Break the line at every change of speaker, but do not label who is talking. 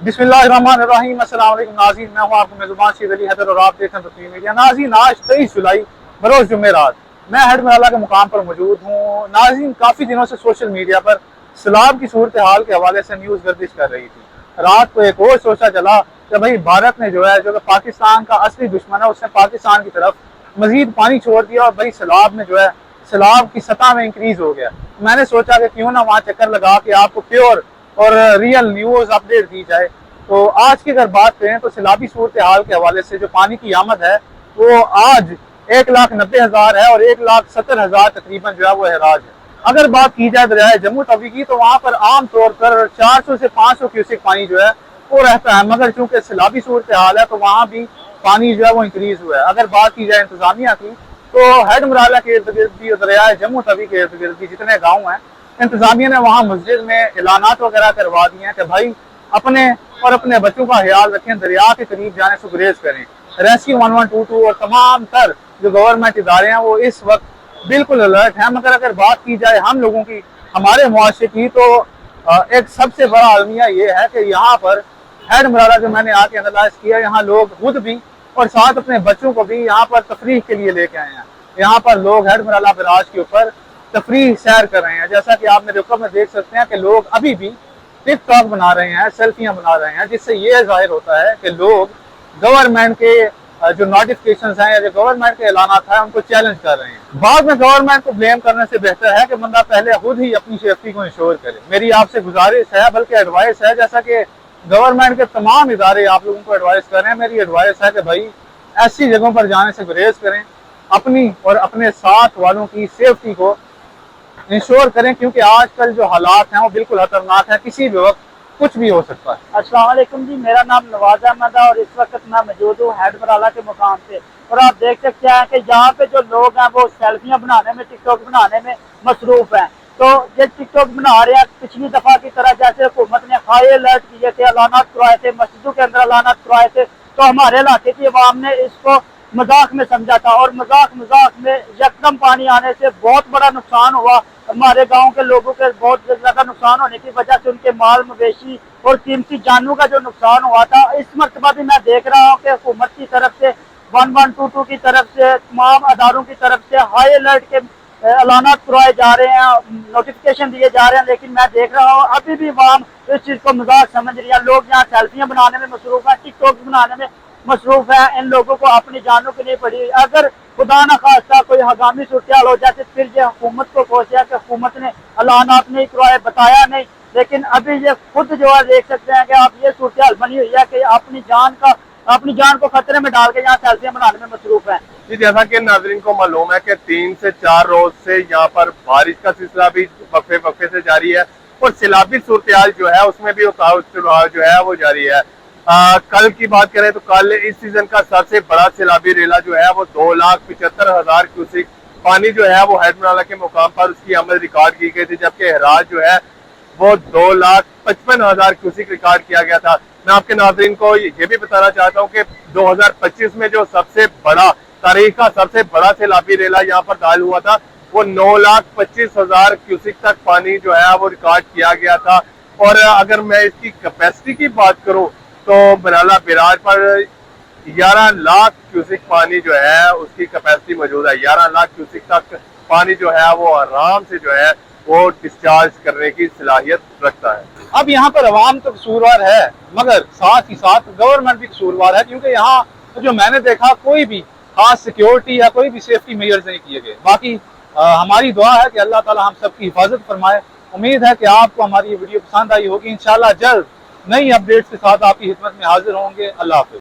बिस्मिल्लाहिर्रहमानिर्रहीम। अस्सलाम वालेकुम नाज़रीन, मैं हूं आपको मेज़बान शीर अली हैदर और आप देख रहे हैं तस्वीर मीडिया। नाज़रीन, आज 23 जुलाई बरोज़ जुमेरात मैं हेड मराला के मुकाम पर मौजूद हूँ। नाज़रीन, काफ़ी दिनों से सोशल मीडिया पर सैलाब की सूरत हाल के हवाले से न्यूज़ गर्दिश कर रही थी। रात को एक और सोचा चला कि भाई भारत ने जो है, जो कि पाकिस्तान का असली दुश्मन है, उसने पाकिस्तान की तरफ मजीद पानी छोड़ दिया और भाई सैलाब में जो है, सैलाब की सतह में इंक्रीज हो गया। मैंने सोचा कि क्यों ना वहाँ चक्कर लगा के आपको प्योर और रियल न्यूज़ अपडेट दी जाए। तो आज की अगर बात करें तो सैलाबी सूरत हाल के हवाले से जो पानी की आमद है वो आज 1,90,000 है और 1,70,000 तकरीबन जो है वो हराज है। अगर बात की जाए दरियाए जम्मू तवी की तो वहाँ पर आम तौर पर 400 से 500 क्यूसेक पानी जो है वो रहता है, मगर चूंकि सैलाबी सूरत हाल है तो वहाँ भी पानी जो है वो इंक्रीज हुआ है। अगर बात की जाए इंतजामिया की तो हेड मराला के इर्द गिर्द भी, दरियाए जम्मू तवी के इर्द गिर्द भी जितने गाँव हैं, इंतजामिया ने वहाँ मस्जिद में ऐलानात वगैरह करवा दिए हैं कि भाई अपने और अपने बच्चों का ख्याल रखें, दरिया के करीब जाने से गुरेज करें। रेस्क्यू 1122 और तमाम तर जो गवर्नमेंट इदारे हैं वो इस वक्त बिल्कुल अलर्ट हैं। मगर अगर बात की जाए हम लोगों की, हमारे मुआशरे की, तो एक सबसे बड़ा अलमिया ये है कि यहाँ पर हेड मराला जो मैंने आके एनालाइज किया, यहाँ लोग खुद भी और साथ अपने बच्चों को भी यहाँ पर तफरीह के लिए लेके आए हैं। यहाँ पर लोग हेड मराला बराज के ऊपर तफरीह सैर कर रहे हैं। जैसा कि आप मेरे ऊपर में देख सकते हैं कि लोग अभी भी टिकटॉक बना रहे हैं, सेल्फियां बना रहे हैं, जिससे ये जाहिर होता है कि लोग गवर्नमेंट के जो नोटिफिकेशंस हैं या जो गवर्नमेंट के ऐलानात हैं उनको चैलेंज कर रहे हैं। बाद में गवर्नमेंट को ब्लेम करने से बेहतर है कि बंदा पहले खुद ही अपनी सेफ्टी को इंश्योर करे। मेरी आपसे गुजारिश है, बल्कि एडवाइस है, जैसा कि गवर्नमेंट के तमाम इदारे आप लोगों को एडवाइस कर रहे हैं, मेरी एडवाइस है कि भाई ऐसी जगहों पर जाने से गुरेज करें, अपनी और अपने साथ वालों की सेफ्टी को इंश्योर करें, क्योंकि आजकल जो हालात हैं वो बिल्कुल खतरनाक है, किसी भी वक्त कुछ भी हो सकता है।
अस्सलाम वालेकुम जी, मेरा नाम नवाज अहमद है और इस वक्त मैं मौजूद हूँ हेड मराला के मुकाम पे। और आप देख सकते हैं कि यहाँ पे जो लोग हैं वो सेल्फियां बनाने में, टिकटॉक बनाने में मसरूफ हैं। तो ये टिकटॉक बना रहे हैं पिछली दफा की तरह, जैसे हुकूमत ने हाई अलर्ट किए थे, ऐलानात करवाए थे, मस्जिदों के अंदर ऐलानात करवाए थे, तो हमारे इलाके की अवाम ने इसको मजाक में समझा था और मजाक में यकदम पानी आने से बहुत बड़ा नुकसान हुआ। हमारे गांव के लोगों के बहुत ज्यादा नुकसान होने की वजह से उनके माल मवेशी और कीमती जानों का जो नुकसान हुआ था, इस मरतबा भी मैं देख रहा हूँ कि हुकूमत की तरफ से 1122 की तरफ से तमाम अदारों की तरफ से हाई अलर्ट के ऐलानात करवाए जा रहे हैं, नोटिफिकेशन दिए जा रहे हैं। लेकिन मैं देख रहा हूँ अभी भी अवाम इस चीज को मजाक समझ रही है। लोग यहाँ सेल्फियां बनाने में मसरूफ है, टिकटॉक बनाने में मसरूफ है। इन लोगों को अपनी जानों की नहीं पड़ी। अगर खुदा न खास्ता कोई हंगामी सूरत हो जाती फिर ये हुकूमत को कोशिश कि हुकूमत ने ऐलानात नहीं करवाए, बताया नहीं। लेकिन अभी ये खुद जो है देख सकते हैं कि आप ये सूरत बनी हुई है कि अपनी जान को खतरे में डाल के यहाँ सेल्फियां बनाने में मसरूफ है।
जी, जैसा कि नाजरीन को मालूम है कि 3 से 4 रोज से यहाँ पर बारिश का सिलसिला भी वक्फे से जारी है और सैलाबी सूरत जो है उसमें भी उतार चढ़ाव जो है वो जारी है। कल की बात करें तो कल इस सीजन का सबसे बड़ा सैलाबी रेला जो है वो 2,75,000 क्यूसिक पानी जो है वो हेड मराला के मुकाम पर उसकी आमद रिकॉर्ड की गई थी, जबकि हराज जो है वो 2,55,000 क्यूसिक रिकॉर्ड किया गया था। मैं आपके नाजरीन को ये भी बताना चाहता हूँ कि 2025 में जो सबसे बड़ा तारीख का सबसे बड़ा सैलाबी रेला यहाँ पर दाखिल हुआ था वो 9,25,000 क्यूसिक तक पानी जो है वो रिकॉर्ड किया गया था। और अगर मैं इसकी कैपेसिटी की बात करूँ तो मराला बिराज पर 11 लाख क्यूसिक पानी जो है उसकी कैपेसिटी मौजूद है। 11 लाख क्यूसिक तक पानी जो है वो आराम से जो है वो डिस्चार्ज करने की सलाहियत रखता है।
अब यहाँ पर अवाम तो कसूरवार है, मगर साथ ही साथ गवर्नमेंट भी कसूरवार है, क्योंकि यहाँ जो मैंने देखा कोई भी खास सिक्योरिटी या कोई भी सेफ्टी मेजर्स नहीं किए गए। बाकी हमारी दुआ है कि अल्लाह ताला हम सबकी हिफाजत फरमाए। उम्मीद है कि आपको हमारी ये वीडियो पसंद आई होगी। इंशाल्लाह जल्द नई अपडेट्स के साथ आपकी खिदमत में हाजिर होंगे। अल्लाह हाफिज।